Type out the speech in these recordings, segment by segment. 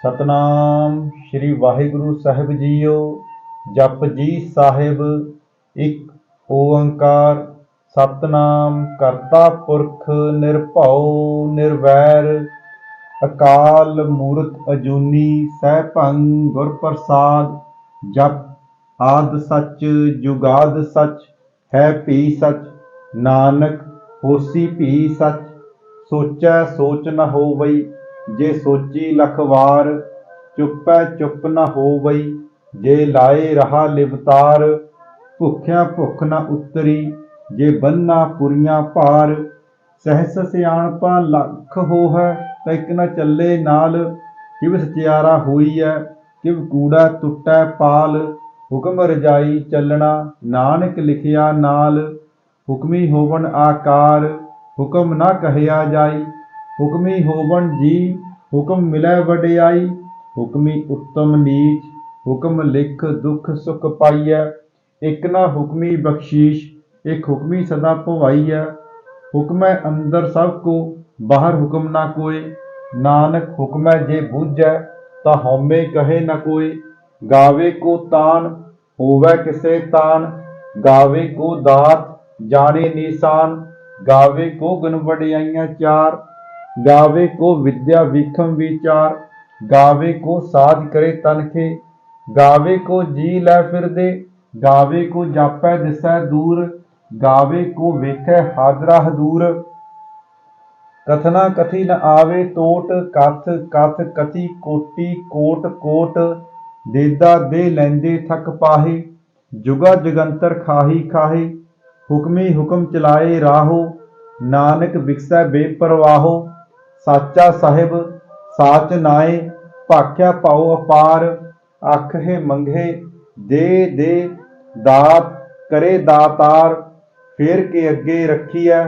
सतनाम श्री वाहिगुरु साहिब जीओ। जप जी साहिब। एक ओंकार सतनाम करता पुरख निर्भौ निर्वैर अकाल मूरत अजूनी सैभं गुर प्रसाद। जप आद सच जुगाद सच है भी सच नानक होसी भी सच। सोचै सोच न होवई जे सोची लख वार चुपै चुप न होवई जे लाए रहा लिवतार। भुख्या भुख न उतरी जे बन्ना पुरियां भार सहस सियाणपा लख होहै तैक न चले नाल। किव सचियारा होई है किव कूड़ा टुटै पाल। हुक्म रजाई चलना नानक लिखिया नाल। हुक्मी होवन आकार हुक्म न कहया जाई। हुक्मी होवन जी हुक्म मिलै वडियाई। हुक्मी उत्तम नीच हुक्म लिख दुख सुख पाइयै। एक न हुक्मी बख्शीश एक हुक्मी सदा भवाइयै। हुक्मै अंदर सब को बाहर हुक्म न कोय। नानक हुक्मै जे बूझै ता हउमै कहे न कोय। गावे को तान होवै किसे तान गावे को दात जाने निशान। गावे को गुण वडियाइयां चार गावे को विद्या विखम विचार। गावे को साध करे तनखे गावे को जी लै फिरदे। गावे को जापै दिसै दूर गावे को वेखै हाजरा हदूर। कथना कथी न आवे टोट कथ कथ कथी कोटि कोट कोट। देदा दे लैंदे थक पाहे जुगा जगंतर खाही खाहे। हुक्मी हुक्म चलाए राहो नानक बिकसै बेपरवाहो। साचा साहिब साच नाए भाख्या पाओ अपार। आखे मंगे दे दात करे दातार। फेर के अगे रखिए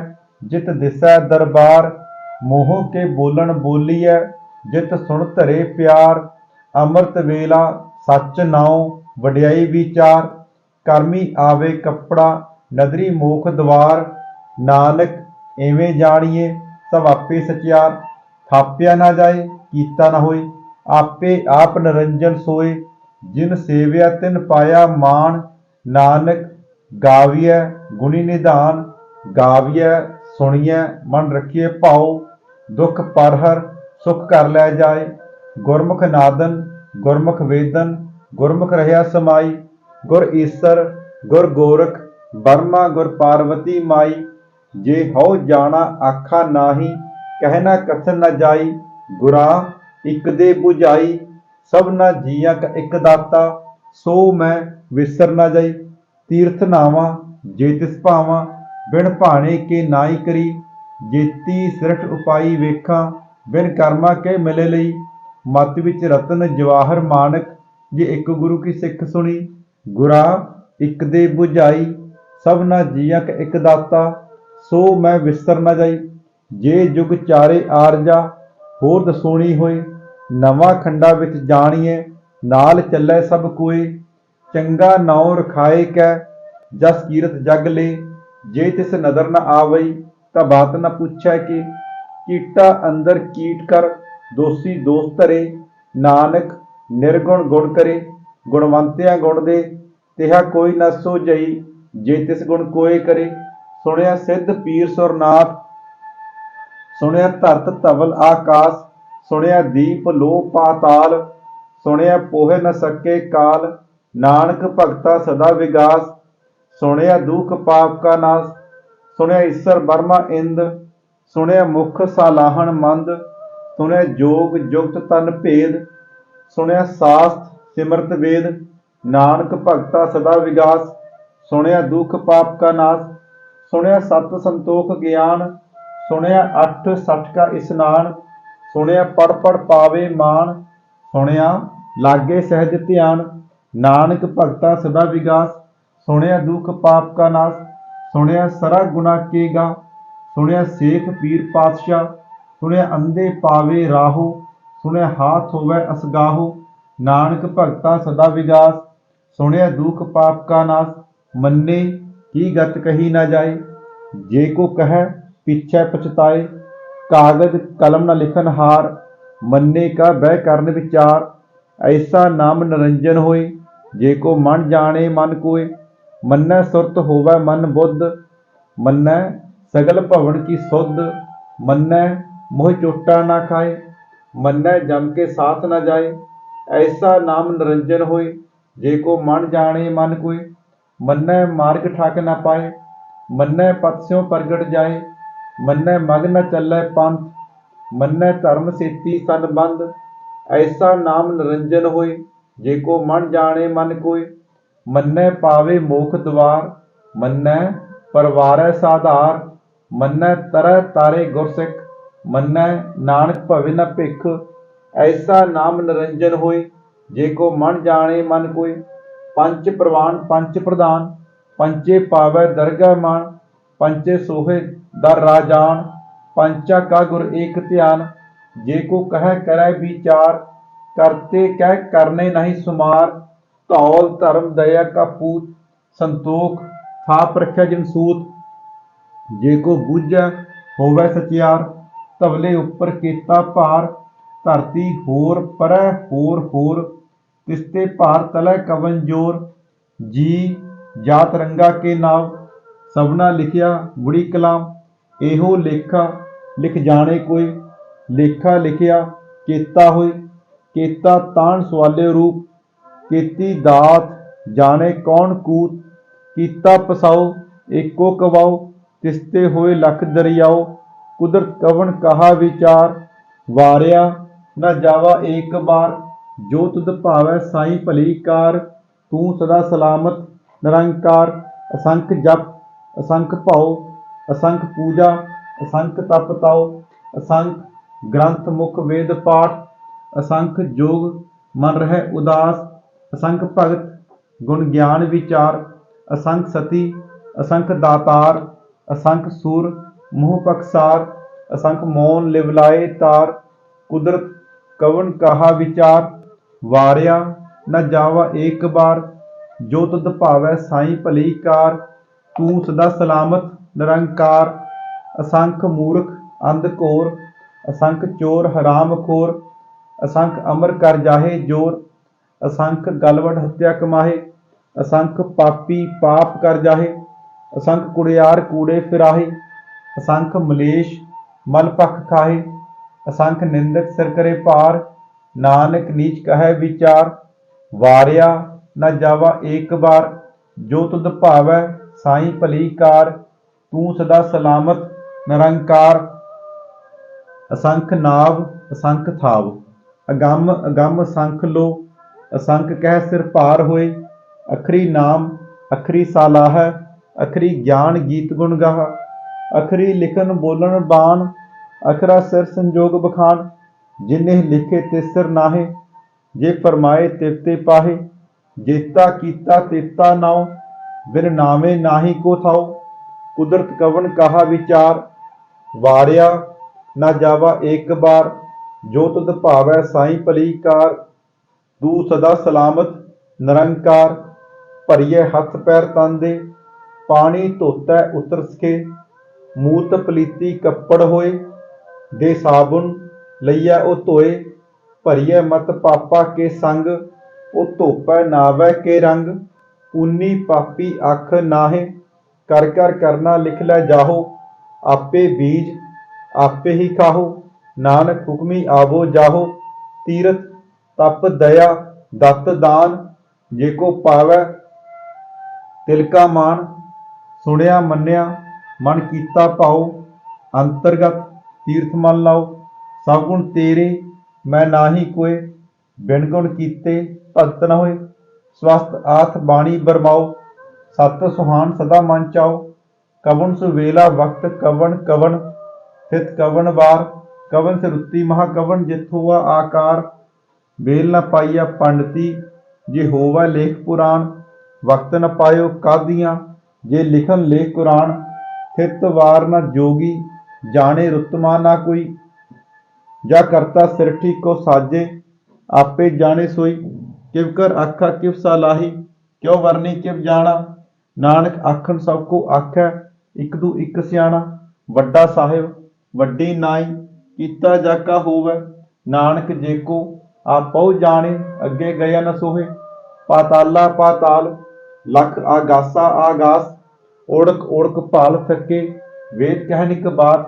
जित दिसै दरबार। मोह के बोलन बोलीए जित सुन धरे प्यार। अमृत वेला सच नाओ वडियाई विचार। करमी आवे कपड़ा नदरी मोख द्वार। नानक एवें जानिए सब आपे सचियार। थाप्या ना जाए कीता ना होए आपे आप निरंजन सोए। जिन सेविया तिन पाया मान नानक गाविए गुणी निधान। गाविए सुनिए मन रखिए भाओ दुख परहर सुख कर लै जाए। गुरमुख नादन गुरमुख वेदन गुरमुख रहिया समाई। गुर ईसर गुर गोरख बर्मा गुर पार्वती माई। जे हौ जाना आखा नाही कहना कथन न जाई। गुरा इक दे बुझाई सबना जिया का इक दाता। सो मैं विसर न जाई तीर्थ नावा जे तिस भावां। बिन भाने के नाई करी जेती सिरठ उपाई वेखा। बिन कर्मा के मिले लई मत विच रतन जवाहर मानक। जे एक गुरु की सिख सुनी गुरा इक दे बुझाई। सबना जिया का इक दाता सो मैं विसर न जाई। जे जुग चारे आरजा होर दसोणी होए नवां खंडा विच जानिए नाल चलै सब कोई। चंगा नाउ रखाए कै जस कीरत जग ले। जे तिस नदर न आवई ता बात न पूछै कि कीटा अंदर कीट कर दोषी दोष धरे। नानक निर्गुण गुण करे गुणवंतिया गुण दे। तिहा कोई न सोझई जे तिस गुण कोय करे। सुनिया सिद्ध पीर सुरनाथ सुनिया धरत धवल आकाश। सुनिया दीप लो पाताल सुनिया पोह न सके काल। नानक भगता सदा विगास सुनिया दुख पाप का नाश। सुनिया ईसर बर्मा इंद सुनिया मुख सालाहन मंद। सुनिया जोग जुगत तन भेद सुनिया शास्त्र सिमरत वेद। नानक भगता सदा विगास सुनिया दुख पाप का नाश। सुनिया सत संतोख ज्ञान सुनिया अठ सठ का स्नान। सुनिया पढ़ पढ़ पावे मान सुनिया लागे सहज ध्यान। नानक भगता सदा विगास सुनिया दुख पाप का नाश। सुनिया सरा गुना केगा सुनिया शेख पीर पातशाह। सुनिया अंधे पावे राहो सुनिया हाथ होवे असगाहो। नानक भगता सदा विगास सुनिया दुख पाप का नाश। मन्ने की गत कही न जाए जे को कह पीछे पछताए। कागज कलम न लिखन हार मन्ने का बह करन विचार, ऐसा नाम निरंजन होए, जे को मन जाने मन कोय। मन्नै सुरत होवै मन बुद्ध, मन्नै सगल भवन की सुध। मन्नै मोह चोटा ना खाए, मन्नै जम के साथ न जाए। ऐसा नाम निरंजन होए, जे को मन जाने मन कोय। मन्नै मार्ग ठग न पाए, मन्नै पथ स्यों प्रगट जाए। मन्नै मग न चलै पंथ, मन्नै धर्म सेती संबंध। ऐसा नाम निरंजन होए, जे को मन जाने मन कोय। मन्नै पावे मोख द्वार, मन्नै परवारै साधार। मन्नै तरह तारे गुरसिख, मन्नै नानक भवे न भिख। ऐसा नाम निरंजन होए, जे को मन जाने मन कोय। पंच प्रवान पंच प्रधान, पंचे पावै दरगह मान। पंचे सोहे दर राजान, पंचा का गुर एक ध्यान। जे को कह करै विचार, करते कह करने नहीं सुमार। धौल धर्म दया का पूत, संतोख थाप रखै जिन सूत। जे को बूझै होवै सचियार, धवले उपर केता भार। धरती होर परै होर, तिसते भार तलै कवन जोर। जी जात रंगा के नाव, सबना लिखिया बुरी कलाम। एहो लेखा लिख जाने कोय, लेखा लिखिया केता होए। केता तान सवाले रूप, केती दात जाने कौन कूत। कीता पसाओ एको कवाओ, तिसते होए लख दरियाओ। कुदरत कवन कहा विचार, वारिया न जावा एक बार। जो तुद भावै साईं भली कार, तू सदा सलामत निरंकार। असंख जप असंख भाओ, असंख पूजा असंख तप ताओ। असंख ग्रंथ मुख वेद पाठ, असंख जोग मन रहे उदास। असंख भगत गुण ज्ञान विचार, असंख सती असंख दातार। असंख सुर मोह पखसार, असंख मौन लिवलाए तार। कुदरत कवन कहा विचार, वारिया न जावा एक बार। जो तुद भावै साईं भली कार, तू सदा सलामत निरंकार। असंख मूर्ख अंध घोर, असंख चोर हराम खोर। असंख अमर कर जाहे जोर, असंख गलवड हत्या कमाहे। असंख पापी पाप कर जाहे, असंख कुड़ियार कूड़े फिराहे। असंख मलेश मल पख खाहे, असंख निंदक सिर करे पार। नानक नीच कहे विचार, वारिया न जावा एक बार। जो तुद भावै साईं भली कार, तू सदा सलामत निरंकार। असंख नाव असंख थाव, अगम अगम असंख लो। असंख कह सिर भार होए, अखरी नाम अखरी सालाह। अखरी ज्ञान गीत गुण गाह, अखरी लिखन बोलन बाण। अखरा सिर संजोग बखान, जिन्हें लिखे तिस सिर नाहे। जे फरमाए तिवते पाहे, जेता कीता तेता नाओ। बिन नामे नाही को थाओ, कुदरत कवन कहा विचार। वारिया न जावा एक बार, जो तुद भावै साईं भली कार। तू सदा सलामत निरंकार। भरिए हथ पैर तन दे, पानी धोतै उतर सके। मूत पलीती कपड़ होए, दे साबुन लइया ओ धोए। भरिए मत पापा के संग, ओ धोपै नावै के रंग। पूनी पापी आख नाहे, कर कर करना लिख लै जाहो। आपे बीज आपे ही खाहो, नानक हुक्मी आवो जाहो। तीरथ तप दया दत्त दान, जे को पावै तिलका मान। सुनिया मन्निया मन कीता भाओ, अंतरगत तीर्थ मन लाओ। सब गुण तेरे मैं नाही कोय, बिन गुण कीते भगत न होए। स्वस्थ आथ बाणी बरमाओ, सत सुहान सदा मन चाओ। कवन सुवेला वक्त कवन कवन, स्थित कवन वार। कवन से रुत्ती महा कवन जित हुआ आकार। बेल न पाइया पंडती, जे होवा लेख पुराण। वक्त न पायो कादियाँ, जे लिखन लेख कुरान। स्थित वार न जोगी, जाने रुतमा ना कोई। जा करता सिरठी को साजे, आपे जाने सोई। किव कर आखा किव सालाही, क्यों वरनी किव जाना। नानक आखन सबको आखै, इक दू इक सियाणा। वड्डा साहिब वड्डी नाई, कीता जाका होवै। नानक जेको आपो जाने, अगे गया न सोहे। पाताला पाताल, लख आगासा आगास, ओढ़क ओढ़क भाल थके। वेद कहन इक बात,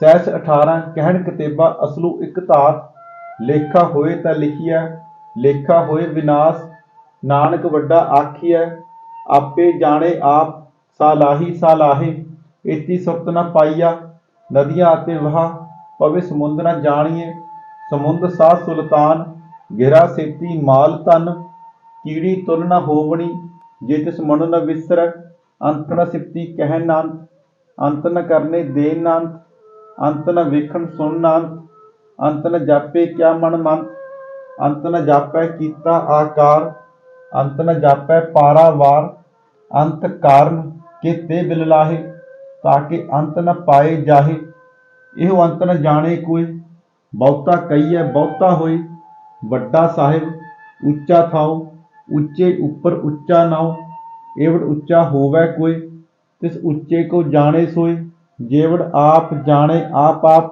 सहस 18 कहन कतेबा, असलू इक धात। लेखा होए तां लिखिया, लेखा होए विनाश। नानक वड्डा आखिया, आपे जाने आप। सालाही सालाहे, एती सुरत न पाईया। नदियां अते वहा, पवे समुंद न जानिए। समुंद साह सुल्तान, गिरा सेती माल धन। कीड़ी तुल न होवणी, जे तिस मनु न विसरै। अंत न सिप्ती कहन अंत, अंत न करने देन अंत। अंत न वेखण सुन अंत, अंत न जापे क्या मन मंत। अंत न जापै कीता आकार, अंत न जापै पारावार। अंत कारण के ते बिललाहे, ताके अंत न पाए जाहे। इहो अंत न जाने कोई, बहुता कहीए बहुता होए। वड्डा साहिब उच्चा थाओ, उच्चे उपर उच्चा नाओ। एवड़ उच्चा होवै कोई, तिस उच्चे को जाने सोई। जेवड़ आप जाने आप आप,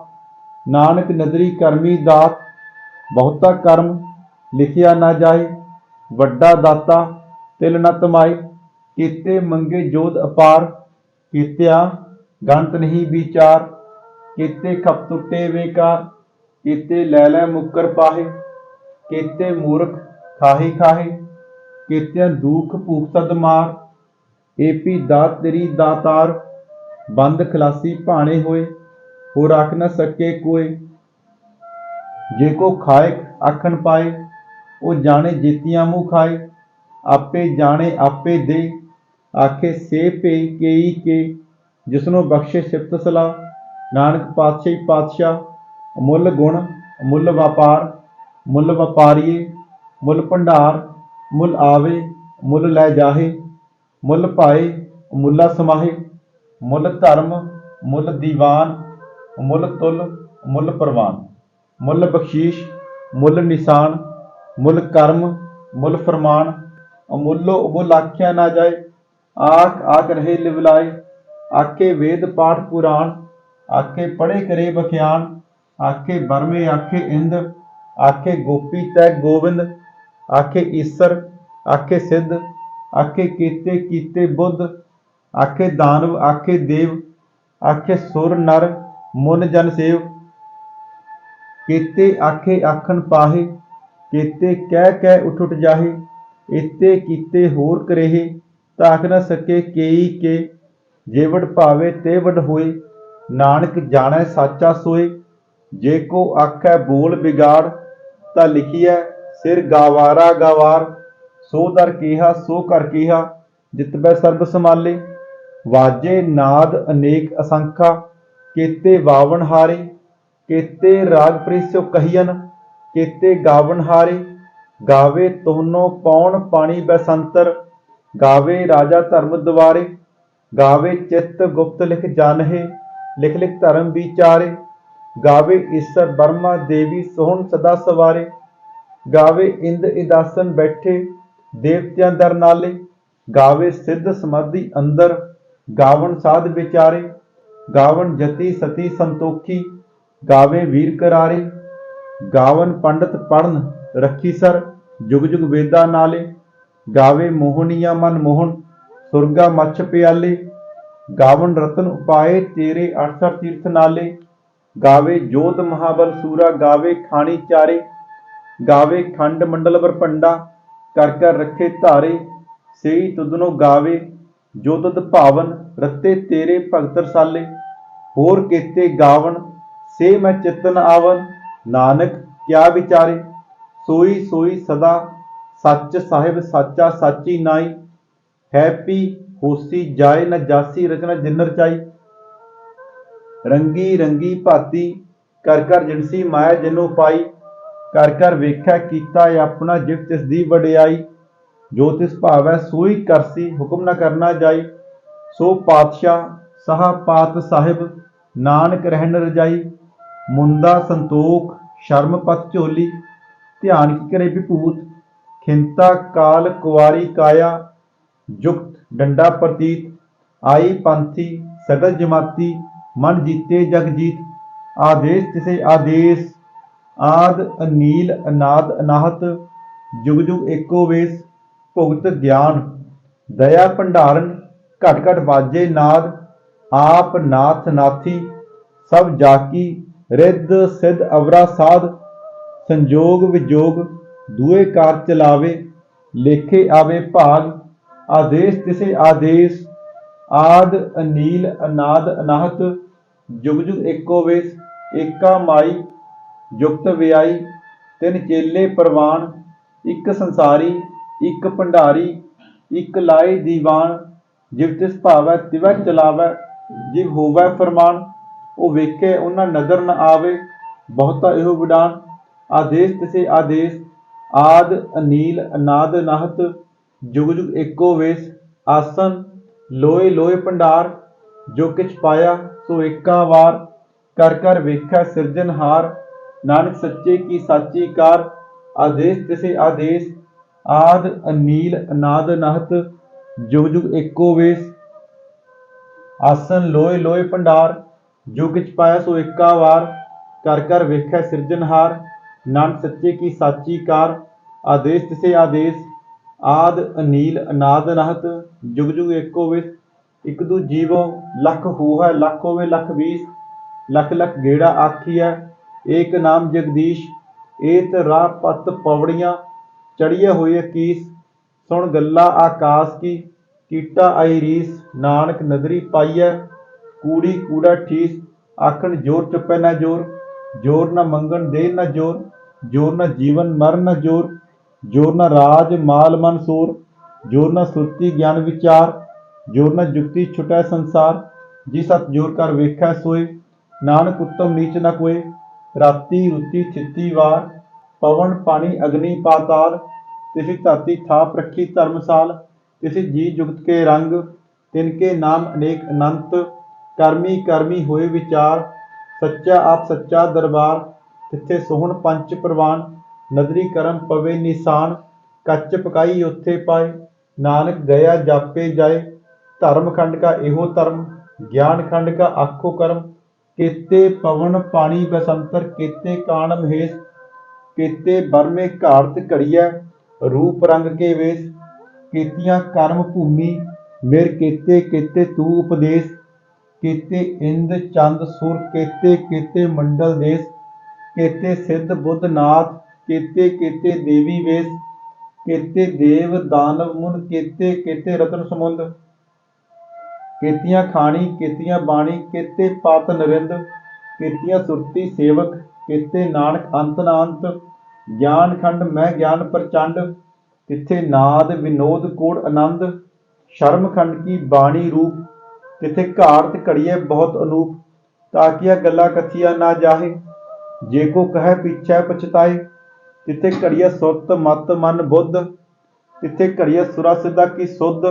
नानक नदरी करमी दात। बहुता कर्म लिखिया ना जाए, वड्डा दाता तिल न तमाए। कीते मंगे जोध अपार, कीत्या गणत नहीं विचार। कीते खप टुटे बेकार, कीते लै लै मुकर पाहे। कीते मूर्ख खाही खाहे, कीतियां दुख भूख सद मार। एपी दात तेरी दातार, बंद खलासी भाणे होए। हो रख न सके कोई, जे को खाए आखन पाए। ओ जाने जेतियां मुँह खाए, आपे जाने आपे दे। आखे से पे केई के, जिसनों बख्शे सिफत सलाह। नानक पातशाही पातशाह, अमुल गुण अमुल व्यापार। मुल व्यापारीए मुल भंडार, मुल आवे मुल लै जाहे। मुल पाए अमुला समाहे। मुल धर्म मुल दीवान, मुल तुल मुल परवान। मुल बख्शीश मुल निशान, मुल कर्म मुल फरमान। अमुलो अमुल आख्या ना जाए, आख आख रहे लिवलाए। आखे वेद पाठ पुराण, आखे पढ़े करे बख्यान। आखे बरमे आखे इंद, आखे गोपी तै गोविंद। आखे ईसर आखे सिद्ध, आखे कीते कीते बुद्ध। आखे दानव आखे देव, आखे सुर नर मुन जन सेव। कीते आखे आखन पाहे, कीते कह उठ उठ जाहे। इते कीते होर करेहे, ताक न सके केई के। जेवड़ भावे तेवड़ होए, नानक जानै साचा सोए। जे को आखै बोल बिगाड़, तां लिखिए सिर गावारा गावार। सो दर केहा सो कर केहा, जितबै सर्ब समाले। वाजे नाद अनेक असंखा, केते वावन हारे। केते राग प्रेस्यो कहियन, केते गावन हारे। गावे तोहनो पौन पानी बैसंतर, गावे राजा धर्म द्वारे। गावे चित्त गुप्त लिख जानहे, लिख लिख धर्म विचारे। गावे ईसर ब्रह्मा देवी सोहन सदा सवारे। गावे इंद इदासन बैठे, देवतियां दर नाले। गावे सिद्ध समाधि अंदर, गावन साध विचारे। गावन जति सती संतोखी, गावे वीर करारे। गावन पंडित पढ़न रखी सर, जुग जुग वेदा नाले। गावे मोहनिया मन मोहन, सुरगा मच्छ प्याले। गावन रतन उपाए तेरे 68 तीर्थ नाले। गावे जोत महाबल सूरा, गावे खानी चारे। गावे खंड मंडल बरपंडा, कर कर रखे धारे। सेई तुदनो गावे जो तुद भावन, रत्ते तेरे भगत रसाले। होर केते गावन से मैं चित्त न आवन, नानक क्या विचारे। सोई सोई सदा सच साहिब साचा साची नाई। है पी होसी जाए न जासी, रचना जिन रचाई। रंगी रंगी भाती कर कर जिनसी माया जिनो पाई। कर कर वेख्या कीता अपना, जिव तिस दी वडियाई। जो तिस भावै सोई करसी, हुक्म न करना जाई। सो पातशाह साह पात साहिब, नानक रहन रजाई। मुंदा संतोख शर्म पत झोली, ध्यान की करे विभूत। खिंता काल कुआरी काया, जुक्त डंडा प्रतीत। आई पंथी सगल जमाती, मन जीते जग जीत। आदेश तिसे आदेश आद अनील अनाद अनाहत जुग जुग एको वेस भुगत ज्ञान दया भंडारण घट घट बाजे नाद आप नाथ नाथी सब जाकी रिद्ध सिद्ध अवरा साध संजोग विजोग दुए कार चलावे लेखे आवे भाग आदेश तिसे आदेश आद अनील अनाद अनाहत जुग जुग एको वेस एका माई जुगत व्याई तिन चेले प्रवान एक संसारी एक भंडारी एक लाए दीवान जिव तिस भावै तिवै चलावै जिव होवै फरमान ओ वेखे उन्हां नजर न आवे बहुता एहो विडान आदेश तिसे आदेश आद अनील अनाद अनाहत जुग जुग एको वेस आसन लोए लोए भंडार जो किछ पाया सो एका वार कर कर वेखै सिरजनहार नानक सच्चे की साची कार आदेश तिसे आदेश आद अनील अनाद अनाहत जुग जुग एको वेस आसन लोए लोए भंडार जो किछ पाया सो एका वार कर कर वेखै सिरजनहार नानक सच्चे की साची कार आदेश तिसे आदेश आद अनील अनाद अनाहत जुग जुग एको वेस एक दू जीवो लख होवै लख होवे लख बीस लख लख गेड़ा आखिया एक नाम जगदीश एत राह पत पवड़ियां चढ़िए होए कीस सुन गल्ला आकाश की कीटा आई रीस नानक नदरी पाइय कूड़ी कूड़ा ठीस आखन जोर चुपै न जोर जोर न मंगन दे न जोर जोर न जीवन मर न जोर जोर न राज माल मन सोर जोर न सुरती ज्ञान विचार जोर न जुक्ति छुटै संसार जी सत जोर कर वेखै सोए नानक उत्तम नीच न कोय राती रुती थिती वार पवन पानी अग्नि पाताल तिसी धरती थाप रखी धर्मसाल तिसी जी जुगत के रंग तिनके नाम अनेक अनंत कर्मी कर्मी होए विचार सच्चा आप सच्चा दरबार तिथे सोहन पंच प्रवान नदरी करम पवे निशान कच पकाई उथे पाए नानक गया जापे जाए धर्म खंड का एहो धर्म ज्ञान खंड का आखो कर्म केते पवन पानी बसंतर केते कान महेश केते बरमे घारत घड़िया रूप रंग के वेश केतियां कर्म भूमि मेर केते केते तू उपदेश केते इंद चंद सुर केते केते मंडल देश केते सिद्ध बुद्ध नाथ केते केते देवी वेश केते देव दानव मुन केते केते रतन समुंद केतियां खानी केतियां बाणी केते पात नरिंद केतियां सुरती सेवक केते नानक अंत न अंत ज्ञान खंड मैं ज्ञान प्रचंड तिथे नाद विनोद कोड़ आनंद शर्म खंड की बाणी रूप तिथे घारत घड़िए बहुत अनूप ताकिया गला कथिया ना जाहे जे को कहे पीछे पछताए तिथे घड़िया सुत मत मन बुद्ध तिथे घड़िया सुरा सिद्धा की सुध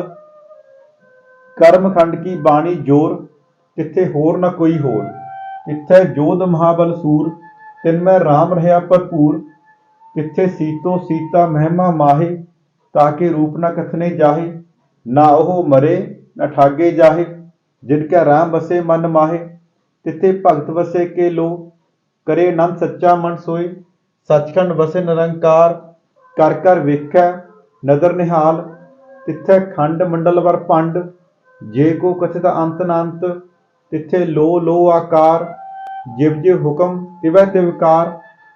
कर्म खंड की बाणी जोर तिथे होर न कोई होर तिथे जोध महाबल सूर तिनमें राम रहा भरपूर तिथे सीतो सीता महिमा माहे ताके रूप न कथने जाहे ना ओह मरे न ठागे जाहे जिनका राम बसे मन माहे तिथे भगत वसे के लो करे नंद सच्चा मन सोए सचखंड वसे निरंकार कर कर वेखै नदर निहाल तिथे खंड मंडल वर पंड जे को कथित अंत नांत तिथे लो लो आकार जिव जिव हुक्म तिवै तिवकार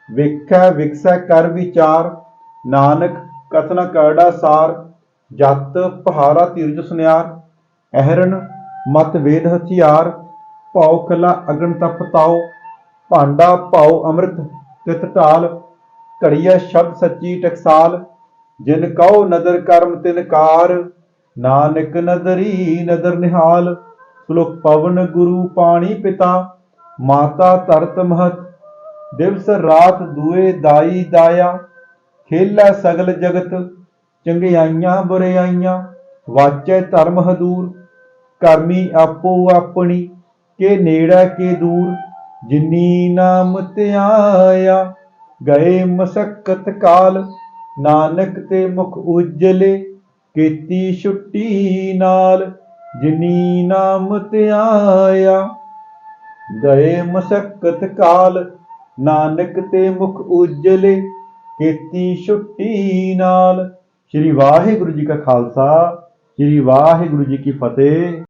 वेखै विकसै कर विचार नानक कथन करड़ा सार जत पहारा तीरज सुनियार अहरन मत वेद हथियार भाव खला अगन तप ताओ भांडा भाओ अमृत तित ढाल घड़िया शब्द सच्ची टकसाल जिन कहो नदर कर्म तिन कार नानक नदरी नदर निहाल श्लोक पवन गुरु पानी पिता माता तरत महत दिवस रात दुए दाई दाया खेलै सगल जगत चंगियाइयां बुराइयां वाचै धर्म हदूर करमी आपो अपनी के नेड़ा के दूर जिनी नाम त्याया गए मसक्कत काल नानक ते मुख उजले केती छुट्टी नाल जिनी नाम त्याया गए मसक्कत काल ਨਾਨਕ ਤੇ ਮੁਖ ਉਜਲੇ ਕੀਤੀ ਛੁੱਟੀ ਨਾਲ। ਸ੍ਰੀ ਵਾਹਿਗੁਰੂ ਜੀ ਕਾ ਖਾਲਸਾ, ਸ੍ਰੀ ਵਾਹਿਗੁਰੂ ਜੀ ਕੀ ਫਤਿਹ।